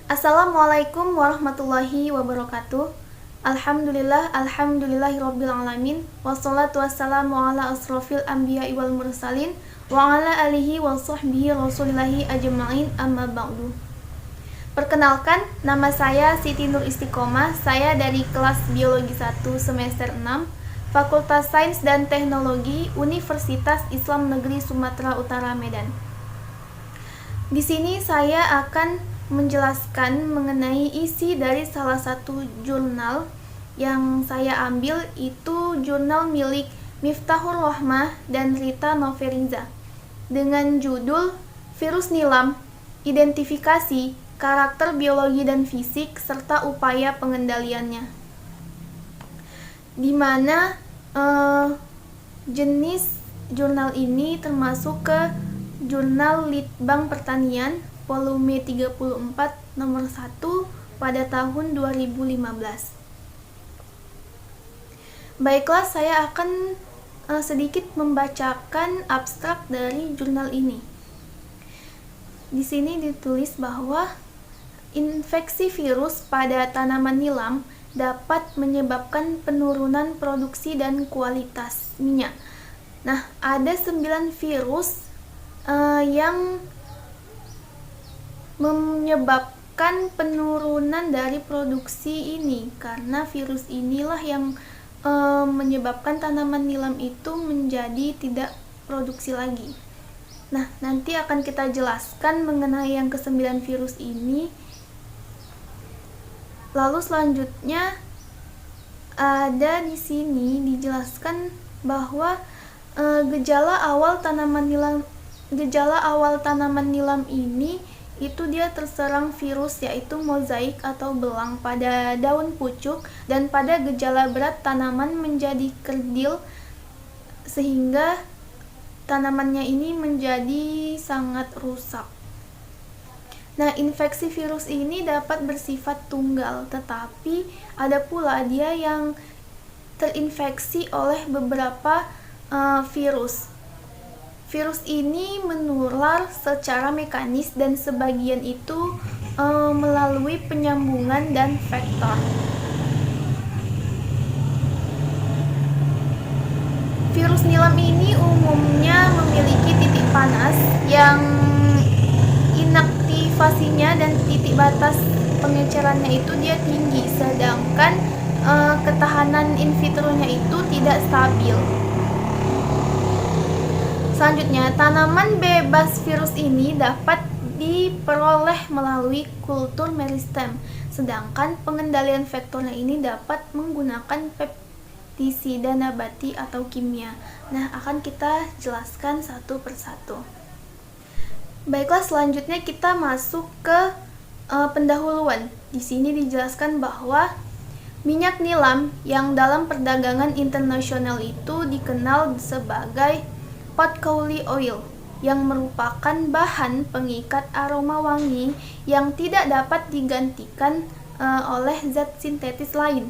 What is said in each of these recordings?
Assalamualaikum warahmatullahi wabarakatuh. Alhamdulillahirabbil alamin. Wassalatu wassalamu ala asrofil anbiya'i wal mursalin wa ala alihi wa sahbihi rasulillahi ajma'in, amma ba'du. Perkenalkan, nama saya Siti Nur Istiqomah. Saya dari kelas Biologi 1 semester 6, Fakultas Sains dan Teknologi Universitas Islam Negeri Sumatera Utara, Medan. Di sini saya akan menjelaskan mengenai isi dari salah satu jurnal yang saya ambil, itu jurnal milik Miftahur Rohmah dan Rita Noveriza dengan judul Virus Nilam, Identifikasi, Karakter Biologi dan Fisik, serta Upaya Pengendaliannya, di mana jenis jurnal ini termasuk ke Jurnal Litbang Pertanian volume 34 nomor 1 pada tahun 2015. Baiklah, saya akan sedikit membacakan abstrak dari jurnal ini. Di sini ditulis bahwa infeksi virus pada tanaman nilam dapat menyebabkan penurunan produksi dan kualitas minyak. Nah, ada 9 virus yang menyebabkan penurunan dari produksi ini, karena virus inilah yang menyebabkan tanaman nilam itu menjadi tidak produksi lagi. Nah, nanti akan kita jelaskan mengenai yang ke-9 virus ini. Lalu selanjutnya ada di sini dijelaskan bahwa gejala awal tanaman nilam ini itu dia terserang virus, yaitu mozaik atau belang pada daun pucuk, dan pada gejala berat tanaman menjadi kerdil sehingga tanamannya ini menjadi sangat rusak. Nah, infeksi virus ini dapat bersifat tunggal, tetapi ada pula dia yang terinfeksi oleh beberapa virus. Virus ini menular secara mekanis dan sebagian itu melalui penyambungan dan vektor. Virus nilam ini umumnya memiliki titik panas yang inaktivasinya dan titik batas pengecerannya itu dia tinggi, sedangkan ketahanan in vitronya itu tidak stabil. Selanjutnya, tanaman bebas virus ini dapat diperoleh melalui kultur meristem, sedangkan pengendalian vektornya ini dapat menggunakan pestisida nabati atau kimia. Nah, akan kita jelaskan satu persatu. Baiklah, selanjutnya kita masuk ke pendahuluan. Di sini dijelaskan bahwa minyak nilam yang dalam perdagangan internasional itu dikenal sebagai Patchouli oil, yang merupakan bahan pengikat aroma wangi yang tidak dapat digantikan oleh zat sintetis lain.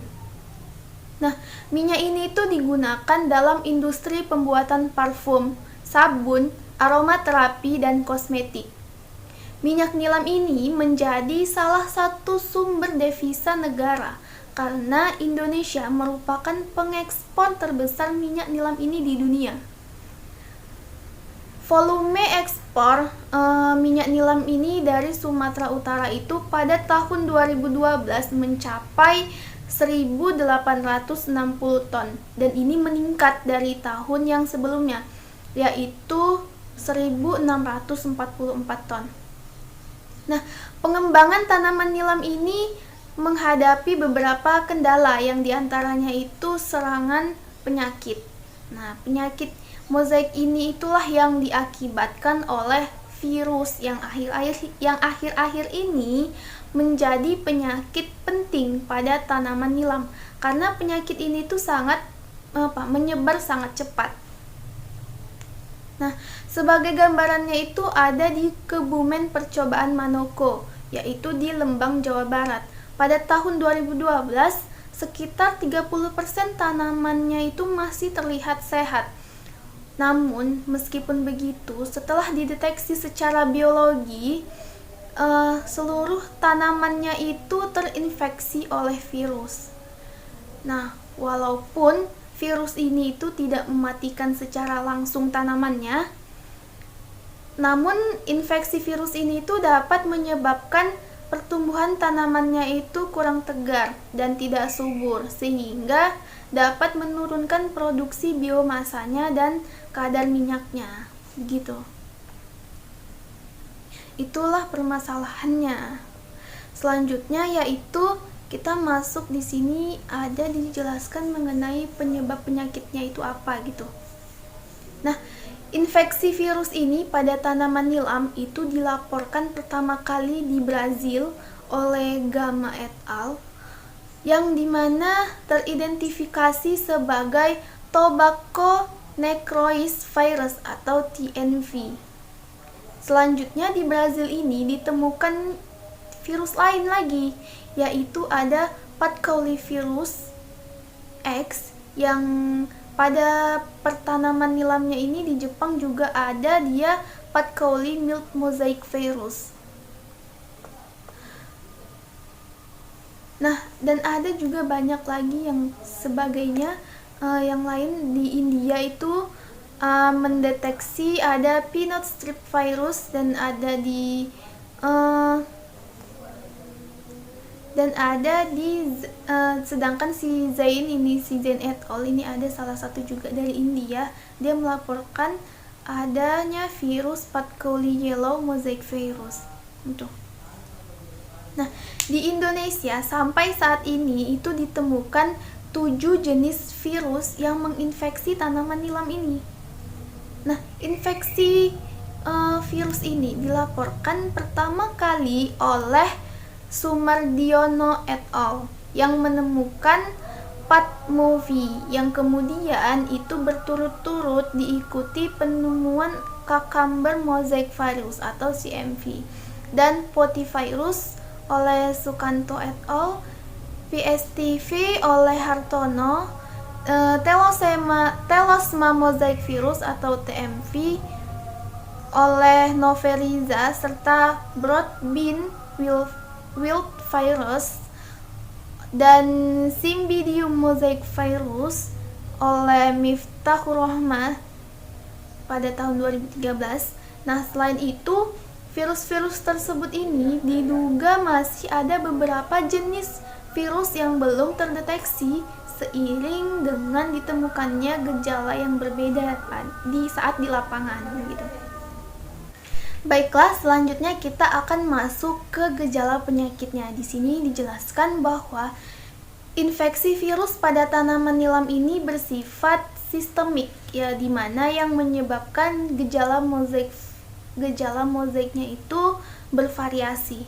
Nah, minyak ini itu digunakan dalam industri pembuatan parfum, sabun, aromaterapi, dan kosmetik. Minyak nilam ini menjadi salah satu sumber devisa negara karena Indonesia merupakan pengekspor terbesar minyak nilam ini di dunia. Volume ekspor minyak nilam ini dari Sumatera Utara itu pada tahun 2012 mencapai 1.860 ton, dan ini meningkat dari tahun yang sebelumnya, yaitu 1.644 ton. Nah, pengembangan tanaman nilam ini menghadapi beberapa kendala, yang diantaranya itu serangan penyakit. Nah, penyakit mozaik ini itulah yang diakibatkan oleh virus yang akhir-akhir ini menjadi penyakit penting pada tanaman nilam, karena penyakit ini tuh sangat menyebar sangat cepat. Nah, sebagai gambarannya itu ada di Kebumen Percobaan Manoko, yaitu di Lembang, Jawa Barat. Pada tahun 2012, sekitar 30% tanamannya itu masih terlihat sehat. Namun, meskipun begitu, setelah dideteksi secara biologi, seluruh tanamannya itu terinfeksi oleh virus. Nah, walaupun virus ini itu tidak mematikan secara langsung tanamannya, namun infeksi virus ini itu dapat menyebabkan pertumbuhan tanamannya itu kurang tegar dan tidak subur, sehingga dapat menurunkan produksi biomasanya dan kadar minyaknya. Begitu. Itulah permasalahannya. Selanjutnya yaitu kita masuk di sini ada dijelaskan mengenai penyebab penyakitnya itu apa gitu. Nah, infeksi virus ini pada tanaman nilam itu dilaporkan pertama kali di Brazil oleh Gama et al. Yang dimana teridentifikasi sebagai Tobacco necrosis virus atau TNV. Selanjutnya di Brazil ini ditemukan virus lain lagi, yaitu ada Pathocolivirus X yang pada pertanaman nilamnya ini. Di Jepang juga ada dia Pathocoli milk mosaic virus. Nah, dan ada juga banyak lagi yang sebagainya. Yang lain di India itu mendeteksi ada peanut strip virus dan ada di sedangkan si Zain et al. Ini ada salah satu juga dari India. Dia melaporkan adanya virus Pathocoli yellow mosaic virus. Untuk Nah, di Indonesia sampai saat ini itu ditemukan 7 jenis virus yang menginfeksi tanaman nilam ini. Nah, infeksi virus ini dilaporkan pertama kali oleh Sumardiono et al. Yang menemukan Pathmovi, yang kemudian itu berturut-turut diikuti penemuan Cucumber mosaic virus atau CMV dan Potivirus oleh Sukanto et al., PSTV oleh Hartono, Telosma mosaic virus atau TMV oleh Noveriza, serta Broadbean wilt virus dan Cymbidium mosaic virus oleh Miftahur Rahmah pada tahun 2013. Nah, selain itu, virus-virus tersebut ini diduga masih ada beberapa jenis virus yang belum terdeteksi seiring dengan ditemukannya gejala yang berbeda saat di lapangan gitu. Baiklah, selanjutnya kita akan masuk ke gejala penyakitnya. Di sini dijelaskan bahwa infeksi virus pada tanaman nilam ini bersifat sistemik, ya, di mana yang menyebabkan gejala mozaiknya itu bervariasi.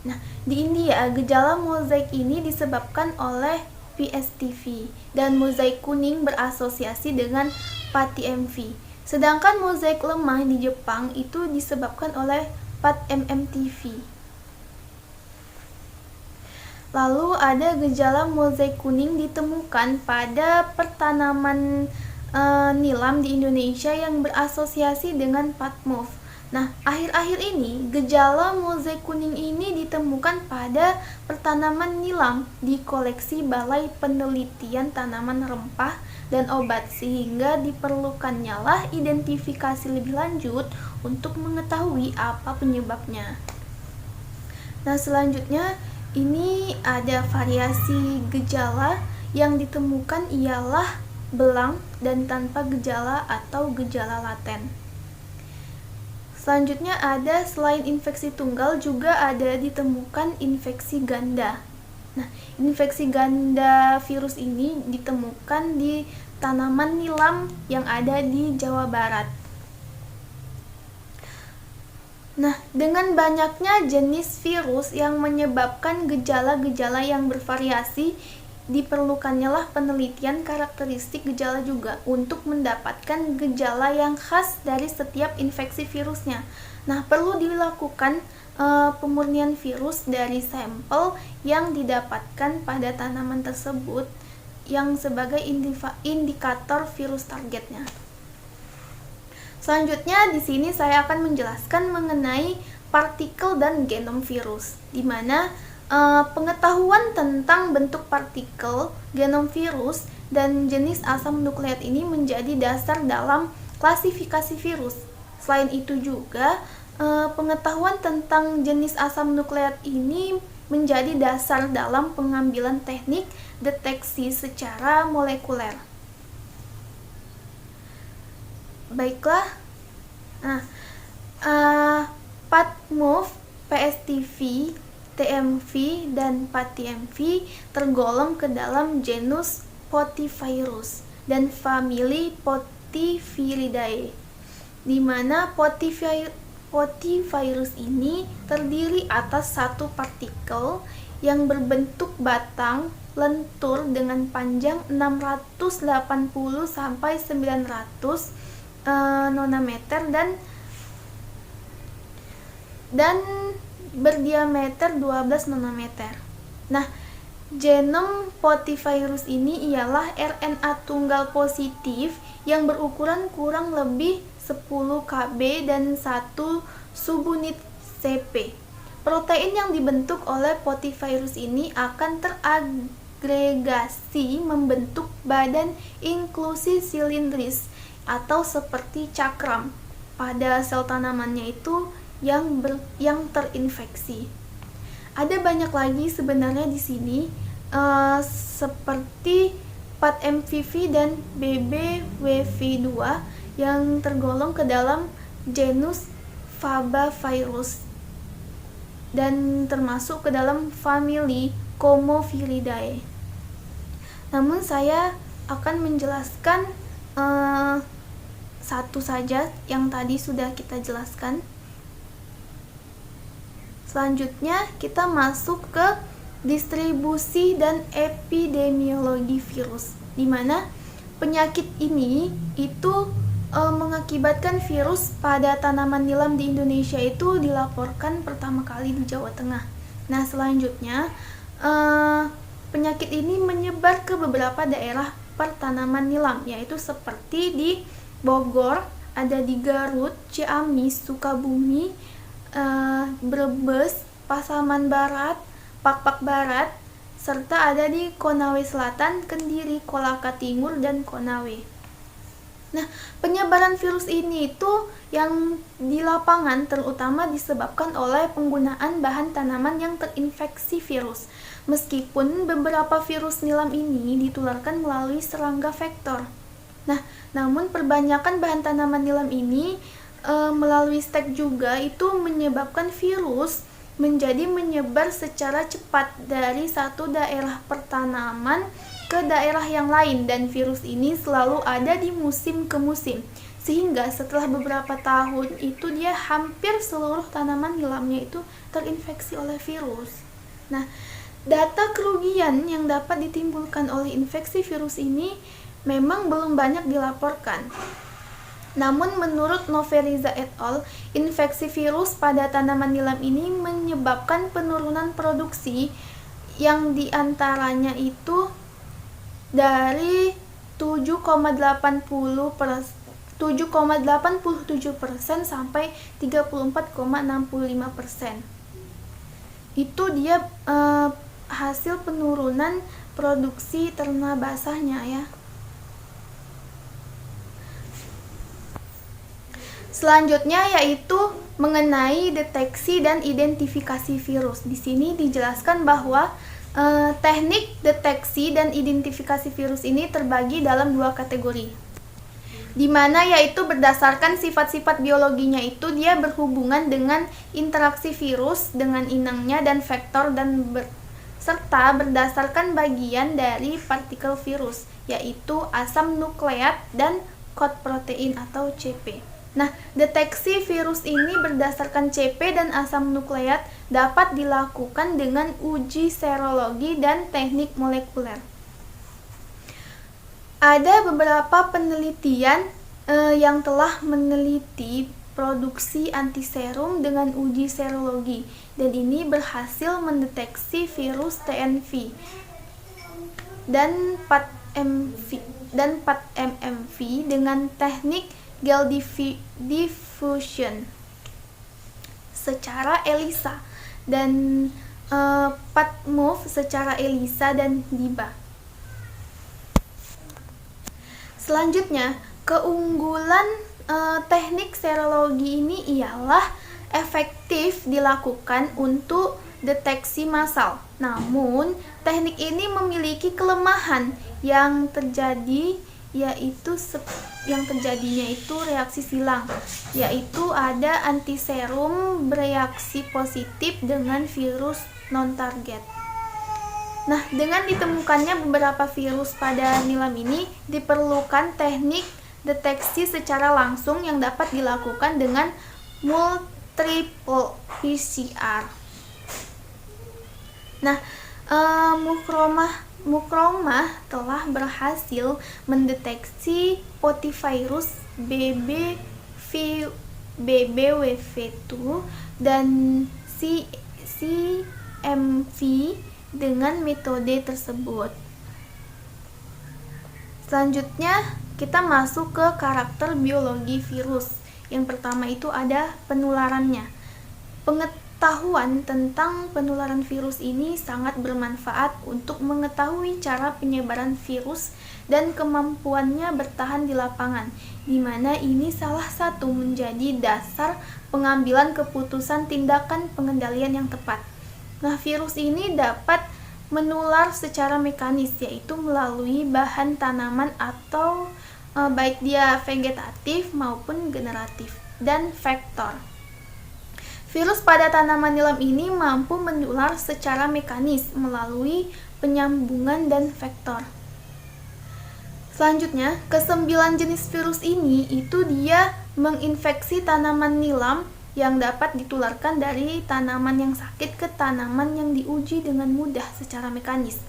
Nah, di India gejala mozaik ini disebabkan oleh PSTV dan mozaik kuning berasosiasi dengan PATMV. Sedangkan mozaik lemah di Jepang itu disebabkan oleh PATMMTV. Lalu ada gejala mozaik kuning ditemukan pada pertanaman nilam di Indonesia yang berasosiasi dengan Pathmov. Nah, akhir-akhir ini gejala mozaik kuning ini ditemukan pada pertanaman nilam di koleksi Balai Penelitian Tanaman Rempah dan Obat, sehingga diperlukannya lah identifikasi lebih lanjut untuk mengetahui apa penyebabnya. Nah, selanjutnya ini ada variasi gejala yang ditemukan ialah belang dan tanpa gejala atau gejala laten. Selanjutnya ada selain infeksi tunggal juga ada ditemukan infeksi ganda. Nah, infeksi ganda virus ini ditemukan di tanaman nilam yang ada di Jawa Barat. Nah, dengan banyaknya jenis virus yang menyebabkan gejala-gejala yang bervariasi, diperlukannya lah penelitian karakteristik gejala juga untuk mendapatkan gejala yang khas dari setiap infeksi virusnya. Nah, perlu dilakukan pemurnian virus dari sampel yang didapatkan pada tanaman tersebut yang sebagai indikator virus targetnya. Selanjutnya di sini saya akan menjelaskan mengenai partikel dan genom virus, di mana pengetahuan tentang bentuk partikel, genom virus, dan jenis asam nukleat ini menjadi dasar dalam klasifikasi virus. Selain itu juga pengetahuan tentang jenis asam nukleat ini menjadi dasar dalam pengambilan teknik deteksi secara molekuler. Baiklah, PATMOV, PSTV, TMV, dan PATMV tergolong ke dalam genus Potyphirus dan famili Potyphiridae, di mana Potyphirus ini terdiri atas satu partikel yang berbentuk batang lentur dengan panjang 680 sampai 900 nanometer dan berdiameter 12 nanometer. Nah, genom Potyphirus ini ialah RNA tunggal positif yang berukuran kurang lebih 10 kb dan 1 subunit cp. Protein yang dibentuk oleh Potyphirus ini akan teragregasi membentuk badan inklusi silindris atau seperti cakram pada sel tanamannya itu yang terinfeksi. Ada banyak lagi sebenarnya di sini seperti PATMVV dan BBWV2 yang tergolong ke dalam genus Fabavirus dan termasuk ke dalam famili Comofiridae. Namun saya akan menjelaskan satu saja yang tadi sudah kita jelaskan. Selanjutnya kita masuk ke distribusi dan epidemiologi virus, di mana penyakit ini itu mengakibatkan virus pada tanaman nilam di Indonesia itu dilaporkan pertama kali di Jawa Tengah. Nah, selanjutnya penyakit ini menyebar ke beberapa daerah pertanaman nilam, yaitu seperti di Bogor, ada di Garut, Ciamis, Sukabumi, Brebes, Pasaman Barat, Pakpak Barat, serta ada di Konawe Selatan, Kendiri, Kolaka Timur, dan Konawe. Nah, penyebaran virus ini itu yang di lapangan terutama disebabkan oleh penggunaan bahan tanaman yang terinfeksi virus. Meskipun beberapa virus nilam ini ditularkan melalui serangga vektor. Nah, namun perbanyakan bahan tanaman nilam ini melalui stek juga itu menyebabkan virus menjadi menyebar secara cepat dari satu daerah pertanaman ke daerah yang lain, dan virus ini selalu ada di musim ke musim, sehingga setelah beberapa tahun itu dia hampir seluruh tanaman nilamnya itu terinfeksi oleh virus. Nah, data kerugian yang dapat ditimbulkan oleh infeksi virus ini memang belum banyak dilaporkan. Namun menurut Noveriza et al., infeksi virus pada tanaman nilam ini menyebabkan penurunan produksi yang diantaranya itu dari 7,87% sampai 34,65%. Itu dia hasil penurunan produksi ternak basahnya ya. Selanjutnya yaitu mengenai deteksi dan identifikasi virus. Di sini dijelaskan bahwa teknik deteksi dan identifikasi virus ini terbagi dalam dua kategori, di mana yaitu berdasarkan sifat-sifat biologinya itu dia berhubungan dengan interaksi virus dengan inangnya dan vektor serta berdasarkan bagian dari partikel virus, yaitu asam nukleat dan kod protein atau CP. Nah, deteksi virus ini berdasarkan CP dan asam nukleat dapat dilakukan dengan uji serologi dan teknik molekuler. Ada beberapa penelitian yang telah meneliti produksi antiserum dengan uji serologi, dan ini berhasil mendeteksi virus TNV dan PATMV dengan teknik gel diffusion secara ELISA dan PADMOV secara ELISA dan DIBA. Selanjutnya, keunggulan teknik serologi ini ialah efektif dilakukan untuk deteksi massal. Namun, teknik ini memiliki kelemahan yang terjadinya itu reaksi silang, yaitu ada antiserum bereaksi positif dengan virus non-target. Nah, dengan ditemukannya beberapa virus pada nilam ini, diperlukan teknik deteksi secara langsung yang dapat dilakukan dengan multiple PCR. Nah, Mukromah telah berhasil mendeteksi potivirus BBWV2 dan CMV dengan metode tersebut. Selanjutnya, kita masuk ke karakter biologi virus. Yang pertama itu ada penularannya. Pengetahuan tentang penularan virus ini sangat bermanfaat untuk mengetahui cara penyebaran virus dan kemampuannya bertahan di lapangan, di mana ini salah satu menjadi dasar pengambilan keputusan tindakan pengendalian yang tepat. Nah, virus ini dapat menular secara mekanis, yaitu melalui bahan tanaman atau baik dia vegetatif maupun generatif, dan vektor. Virus pada tanaman nilam ini mampu menular secara mekanis melalui penyambungan dan vektor. Selanjutnya, ke-9 jenis virus ini itu dia menginfeksi tanaman nilam yang dapat ditularkan dari tanaman yang sakit ke tanaman yang diuji dengan mudah secara mekanis.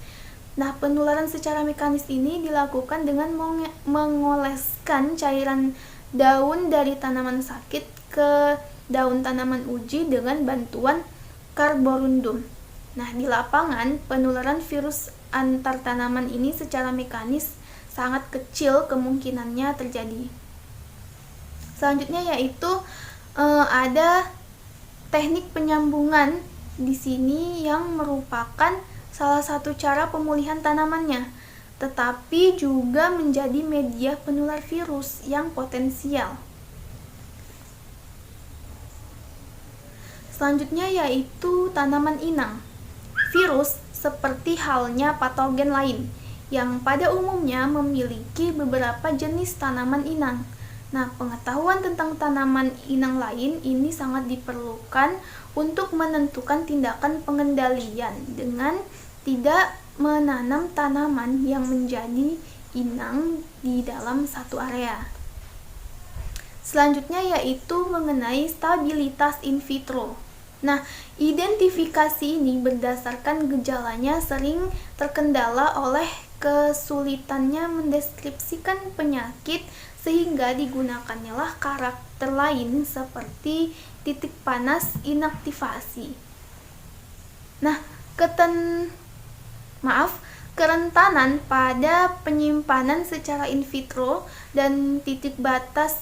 Nah, penularan secara mekanis ini dilakukan dengan mengoleskan cairan daun dari tanaman sakit ke daun tanaman uji dengan bantuan karborundum. Nah, di lapangan, penularan virus antar tanaman ini secara mekanis sangat kecil kemungkinannya terjadi. Selanjutnya yaitu ada teknik penyambungan di sini yang merupakan salah satu cara pemulihan tanamannya, tetapi juga menjadi media penular virus yang potensial. Selanjutnya yaitu tanaman inang. Virus seperti halnya patogen lain yang pada umumnya memiliki beberapa jenis tanaman inang. Nah, pengetahuan tentang tanaman inang lain ini sangat diperlukan untuk menentukan tindakan pengendalian dengan tidak menanam tanaman yang menjadi inang di dalam satu area. Selanjutnya yaitu mengenai stabilitas in vitro. Nah, identifikasi ini berdasarkan gejalanya sering terkendala oleh kesulitannya mendeskripsikan penyakit, sehingga digunakannya lah karakter lain seperti titik panas inaktivasi. Nah, kerentanan pada penyimpanan secara in vitro dan titik batas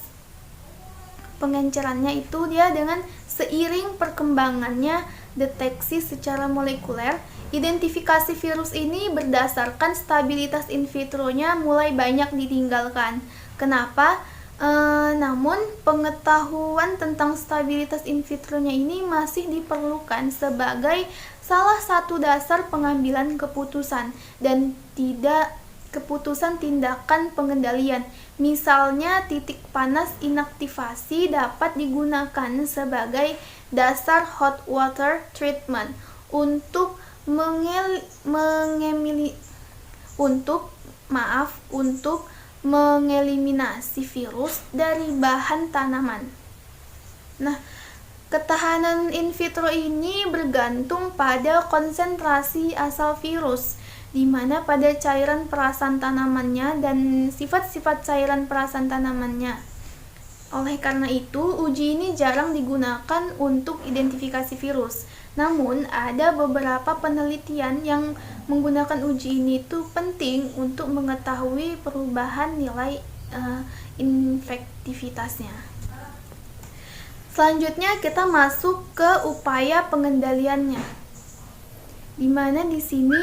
pengencerannya itu dia dengan seiring perkembangannya deteksi secara molekuler, identifikasi virus ini berdasarkan stabilitas in vitro-nya mulai banyak ditinggalkan. Kenapa? Namun pengetahuan tentang stabilitas in vitro-nya ini masih diperlukan sebagai salah satu dasar pengambilan keputusan dan tidak keputusan tindakan pengendalian. Misalnya, titik panas inaktivasi dapat digunakan sebagai dasar hot water treatment untuk mengeliminasi virus dari bahan tanaman. Nah, ketahanan in vitro ini bergantung pada konsentrasi asal virus, di mana pada cairan perasan tanamannya dan sifat-sifat cairan perasan tanamannya. Oleh karena itu, uji ini jarang digunakan untuk identifikasi virus. Namun, ada beberapa penelitian yang menggunakan uji ini itu penting untuk mengetahui perubahan nilai infektivitasnya. Selanjutnya kita masuk ke upaya pengendaliannya, di mana di sini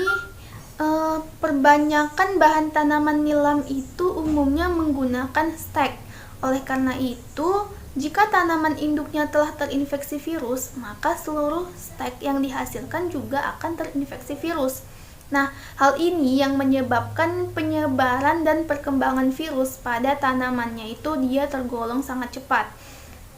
perbanyakan bahan tanaman nilam itu umumnya menggunakan stek. Oleh karena itu, jika tanaman induknya telah terinfeksi virus, maka seluruh stek yang dihasilkan juga akan terinfeksi virus. Nah, hal ini yang menyebabkan penyebaran dan perkembangan virus pada tanamannya itu dia tergolong sangat cepat.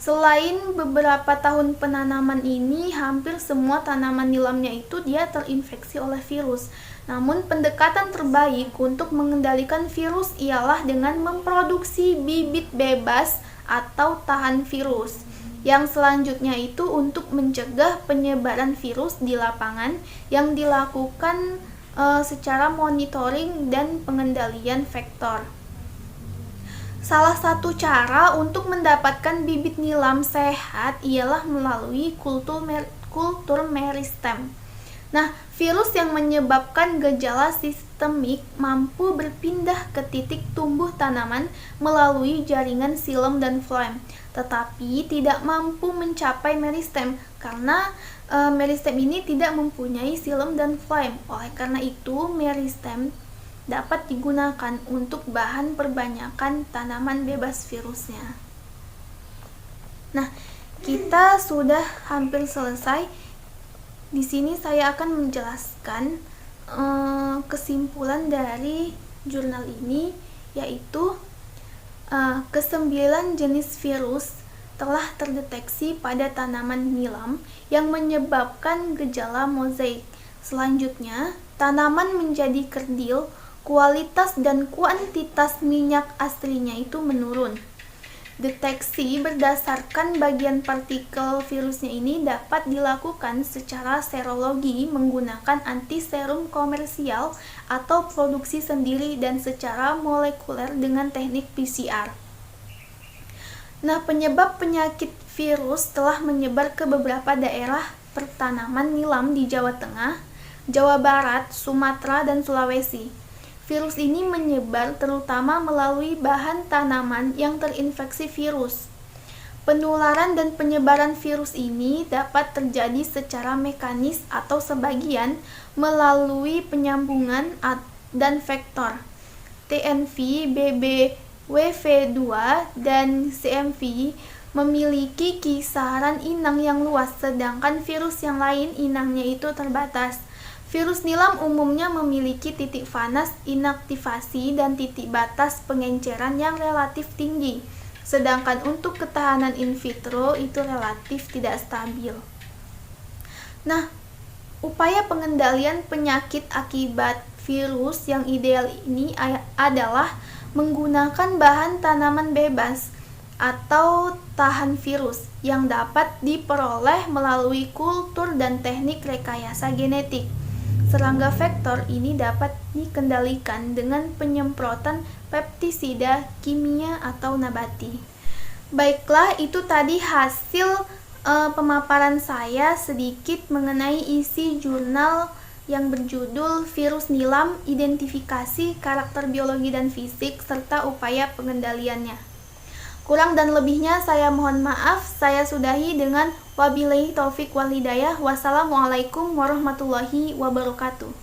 Selain beberapa tahun penanaman ini, hampir semua tanaman nilamnya itu dia terinfeksi oleh virus. Namun pendekatan terbaik untuk mengendalikan virus ialah dengan memproduksi bibit bebas atau tahan virus. Yang selanjutnya itu untuk mencegah penyebaran virus di lapangan yang dilakukan secara monitoring dan pengendalian vektor. Salah satu cara untuk mendapatkan bibit nilam sehat ialah melalui kultur meristem. Nah, virus yang menyebabkan gejala sistemik mampu berpindah ke titik tumbuh tanaman melalui jaringan xilem dan phloem, tetapi tidak mampu mencapai meristem karena meristem ini tidak mempunyai xilem dan phloem. Oleh karena itu, meristem dapat digunakan untuk bahan perbanyakan tanaman bebas virusnya. Nah, kita sudah hampir selesai. Di sini saya akan menjelaskan kesimpulan dari jurnal ini, yaitu ke-9 jenis virus telah terdeteksi pada tanaman nilam yang menyebabkan gejala mozaik. Selanjutnya, tanaman menjadi kerdil, kualitas dan kuantitas minyak aslinya itu menurun. Deteksi berdasarkan bagian partikel virusnya ini dapat dilakukan secara serologi menggunakan antiserum komersial atau produksi sendiri dan secara molekuler dengan teknik PCR. Nah, penyebab penyakit virus telah menyebar ke beberapa daerah pertanaman nilam di Jawa Tengah, Jawa Barat, Sumatera, dan Sulawesi. Virus ini menyebar terutama melalui bahan tanaman yang terinfeksi virus. Penularan dan penyebaran virus ini dapat terjadi secara mekanis atau sebagian melalui penyambungan dan vektor. TNV, BBWV2, dan CMV memiliki kisaran inang yang luas, sedangkan virus yang lain inangnya itu terbatas. Virus nilam umumnya memiliki titik panas inaktivasi dan titik batas pengenceran yang relatif tinggi, sedangkan untuk ketahanan in vitro itu relatif tidak stabil. Nah, upaya pengendalian penyakit akibat virus yang ideal ini adalah menggunakan bahan tanaman bebas atau tahan virus yang dapat diperoleh melalui kultur dan teknik rekayasa genetik. Serangga vektor ini dapat dikendalikan dengan penyemprotan pestisida kimia atau nabati. Baiklah, itu tadi hasil pemaparan saya sedikit mengenai isi jurnal yang berjudul Virus Nilam, Identifikasi Karakter Biologi dan Fisik serta Upaya Pengendaliannya. Kurang dan lebihnya saya mohon maaf. Saya sudahi dengan wabillahi taufik wal hidayah. Wassalamualaikum warahmatullahi wabarakatuh.